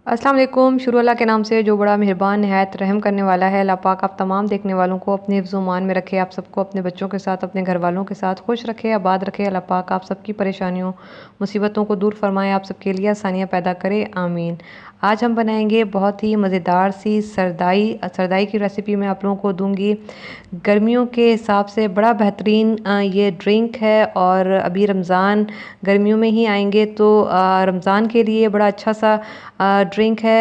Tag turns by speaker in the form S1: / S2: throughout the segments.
S1: अस्सलाम वालेकुम। शुरू अल्लाह के नाम से जो बड़ा मेहरबान नहायत रहम करने वाला है। अल्लाह पाक आप तमाम देखने वालों को अपने हिफ्ज़-ओ-मान में रखे, आप सबको अपने बच्चों के साथ, अपने घर वालों के साथ खुश रखे, आबाद रखे। अल्लाह पाक आप सबकी परेशानियों, मुसीबतों को दूर फरमाए, आप सबके लिए आसानियाँ पैदा करे, आमीन। आज हम बनाएंगे बहुत ही मज़ेदार सी सरदाई। सरदाई की रेसिपी मैं आप लोगों को दूंगी। गर्मियों के हिसाब से बड़ा बेहतरीन ये ड्रिंक है और अभी रमज़ान गर्मियों में ही आएंगे तो रमज़ान के लिए बड़ा अच्छा सा ड्रिंक है।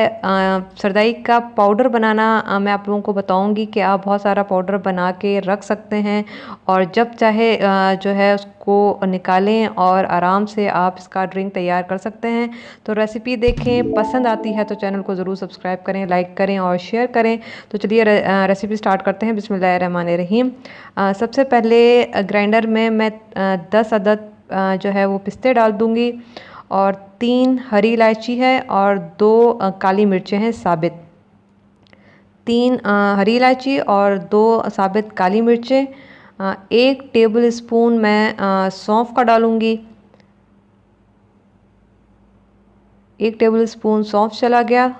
S1: सरदाई का पाउडर बनाना मैं आप लोगों को बताऊंगी कि आप बहुत सारा पाउडर बना के रख सकते हैं और जब चाहे जो है उसको निकालें और आराम से आप इसका ड्रिंक तैयार कर सकते हैं। तो रेसिपी देखें, पसंद आती है तो चैनल को ज़रूर सब्सक्राइब करें, लाइक करें और शेयर करें। तो चलिए रेसिपी स्टार्ट करते हैं। बिस्मिल्लाहिर्रहमानिर्रहीम। सबसे पहले ग्राइंडर में मैं 10 अदद जो है वो पिस्ते डाल दूँगी और 3 हरी इलायची है और 2 काली मिर्चें हैं साबित। 3 हरी इलायची और 2 साबित काली मिर्चें। 1 टेबल स्पून मैं सौंफ का डालूँगी। 1 टेबल स्पून सौंफ चला गया।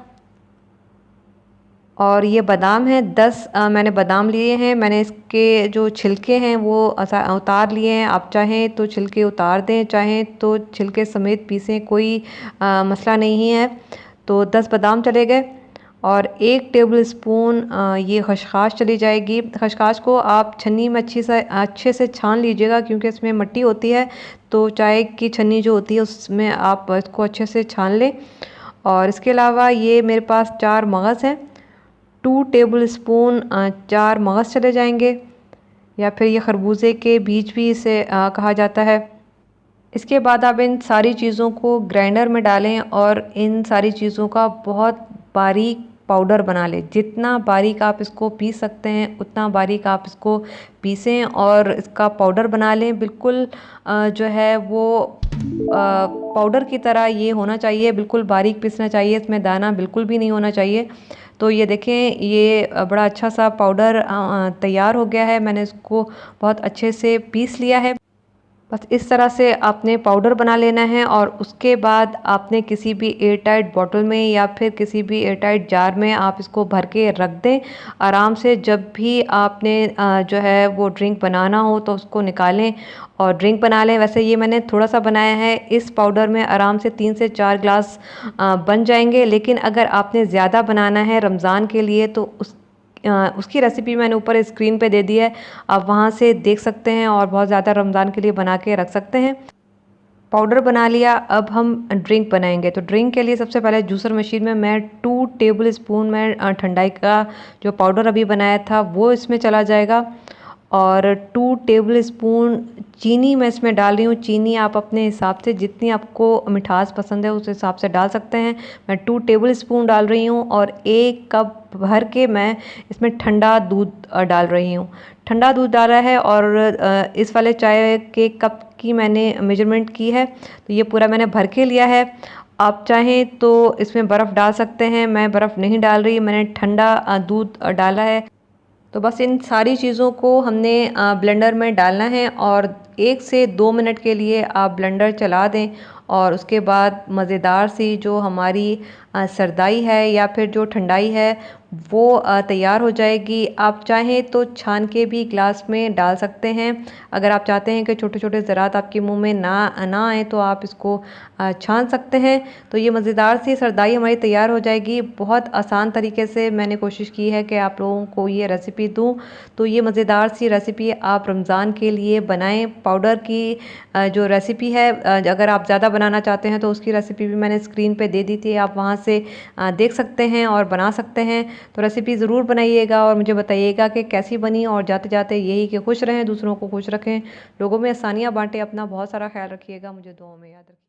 S1: और ये बादाम है 10 मैंने बादाम लिए हैं। मैंने इसके जो छिलके हैं वो उतार लिए हैं। आप चाहें तो छिलके उतार दें, चाहें तो छिलके समेत पीसें, कोई मसला नहीं है। तो 10 बादाम चले गए और 1 टेबल स्पून ये खसखस चली जाएगी। खसखस को आप छन्नी में अच्छे से छान लीजिएगा क्योंकि इसमें मिट्टी होती है, तो चाय की छन्नी जो होती है उसमें आप इसको अच्छे से छान लें। और इसके अलावा ये मेरे पास 4 मगज़ हैं। 2 टेबल स्पून 4 मगज़ चले जाएंगे या फिर ये खरबूजे के बीज भी इसे कहा जाता है। इसके बाद आप इन सारी चीज़ों को ग्राइंडर में डालें और इन सारी चीज़ों का बहुत बारीक पाउडर बना लें। जितना बारीक आप इसको पीस सकते हैं उतना बारीक आप इसको पीसें और इसका पाउडर बना लें। बिल्कुल जो है वो पाउडर की तरह ये होना चाहिए, बिल्कुल बारीक पीसना चाहिए, इसमें दाना बिल्कुल भी नहीं होना चाहिए। तो ये देखें, ये बड़ा अच्छा सा पाउडर तैयार हो गया है। मैंने इसको बहुत अच्छे से पीस लिया है। बस इस तरह से आपने पाउडर बना लेना है और उसके बाद आपने किसी भी एयर टाइट बॉटल में या फिर किसी भी एयर टाइट जार में आप इसको भर के रख दें आराम से। जब भी आपने जो है वो ड्रिंक बनाना हो तो उसको निकालें और ड्रिंक बना लें। वैसे ये मैंने थोड़ा सा बनाया है, इस पाउडर में आराम से 3 से 4 ग्लास बन जाएंगे। लेकिन अगर आपने ज़्यादा बनाना है रमज़ान के लिए तो उसकी रेसिपी मैंने ऊपर स्क्रीन पे दे दी है, आप वहाँ से देख सकते हैं और बहुत ज़्यादा रमज़ान के लिए बना के रख सकते हैं। पाउडर बना लिया, अब हम ड्रिंक बनाएंगे। तो ड्रिंक के लिए सबसे पहले जूसर मशीन में मैं 2 टेबल स्पून में ठंडाई का जो पाउडर अभी बनाया था वो इसमें चला जाएगा और 2 टेबल स्पून चीनी मैं इसमें डाल रही हूँ। चीनी आप अपने हिसाब से जितनी आपको मिठास पसंद है उस हिसाब से डाल सकते हैं। मैं 2 टेबल स्पून डाल रही हूँ और 1 कप भर के मैं इसमें ठंडा दूध डाल रही हूँ। ठंडा दूध डाला है और इस वाले चाय के कप की मैंने मेजरमेंट की है, तो ये पूरा मैंने भर के लिया है। आप चाहें तो इसमें बर्फ़ डाल सकते हैं, मैं बर्फ़ नहीं डाल रही, मैंने ठंडा दूध डाला है। तो बस इन सारी चीज़ों को हमने ब्लेंडर में डालना है और 1 से 2 मिनट के लिए आप ब्लेंडर चला दें और उसके बाद मज़ेदार सी जो हमारी सरदाई है या फिर जो ठंडाई है वो तैयार हो जाएगी। आप चाहें तो छान के भी ग्लास में डाल सकते हैं। अगर आप चाहते हैं कि छोटे छोटे ज़रात आपके मुंह में ना आए तो आप इसको छान सकते हैं। तो ये मज़ेदार सी सरदाई हमारी तैयार हो जाएगी। बहुत आसान तरीके से मैंने कोशिश की है कि आप लोगों को ये रेसिपी दूँ। तो ये मज़ेदार सी रेसिपी आप रमज़ान के लिए बनाएं। पाउडर की जो रेसिपी है, अगर आप ज़्यादा बनाना चाहते हैं तो उसकी रेसिपी भी मैंने स्क्रीन पे दे दी थी, आप वहाँ से देख सकते हैं और बना सकते हैं। तो रेसिपी ज़रूर बनाइएगा और मुझे बताइएगा कि कैसी बनी। और जाते जाते यही कि खुश रहें, दूसरों को खुश रखें, लोगों में आसानियाँ बांटें, अपना बहुत सारा ख्याल रखिएगा, मुझे दुआओं में याद रखिए।